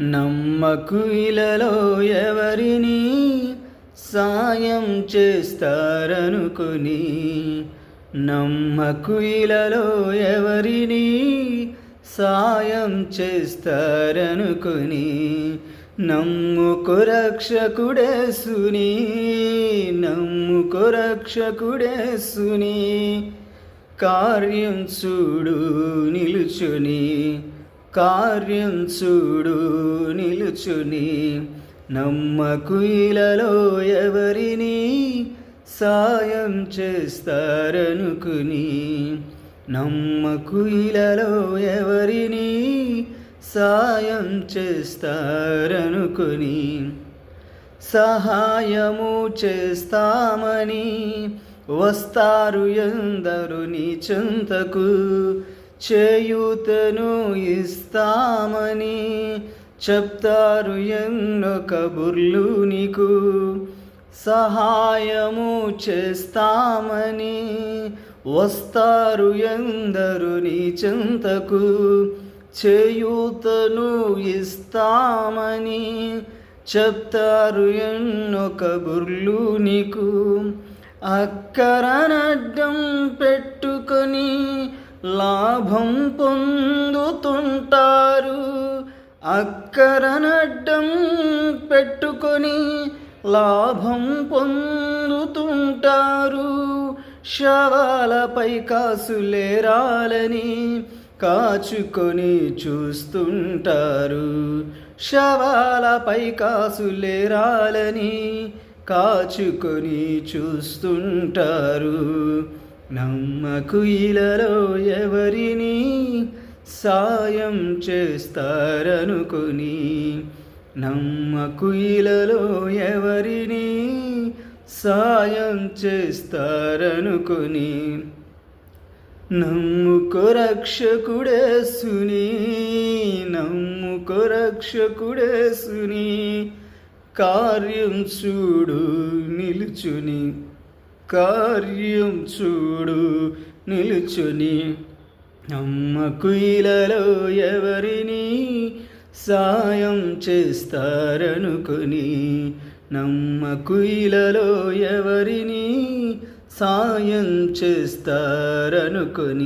నమ్మకు ఇలలో ఎవరిని సాయం చేస్తారనుకుని, నమ్మకు ఇలలో ఎవరిని సాయం చేస్తారనుకుని, నమ్ముకో రక్షకుడేసుని, నమ్ముకో రక్షకుడేసుని, కార్యం చూడు నిలుచుని, కార్యం చూడు నిలుచుని, నమ్మకు ఇలలో ఎవరిని సాయం చేస్తారనుకుని, నమ్మకు ఇలలో ఎవరిని సాయం చేస్తారనుకుని, సహాయము చేస్తామని వస్తారు ఎందరు నీ చెంతకు, చేయూతను ఇస్తామని చెప్తారు ఎన్నో కబుర్లు నీకు, సహాయము చేస్తామని వస్తారు ఎందరు నీ చెంతకు, చేయూతను ఇస్తామని చెప్తారు ఎన్నో కబుర్లు నీకు, అక్కరనడ్డం పెట్టుకొని లాభం పొందుతుంటారు, అక్కరనడ్డం పెట్టుకొని లాభం పొందుతుంటారు, శవాలపై కాసులేరాలని కాచుకొని చూస్తుంటారు, శవాలపై కాసులేరాలని కాచుకొని చూస్తుంటారు, నమ్మకు ఇలలో ఎవరిని సాయం చేస్తారనుకుని, నమ్మకు ఇలలో ఎవరిని సాయం చేస్తారనుకుని, నమ్ముకో రక్షకుడేసుని, నమ్ముకో రక్షకుడేసుని, కార్యం చూడు నిలుచుని, కార్యం చూడు నిలుచుని, నమ్మకు ఇలలో ఎవరిని సాయం చేస్తారనుకుని, నమ్మకు ఇలలో ఎవరిని సాయం చేస్తారనుకుని.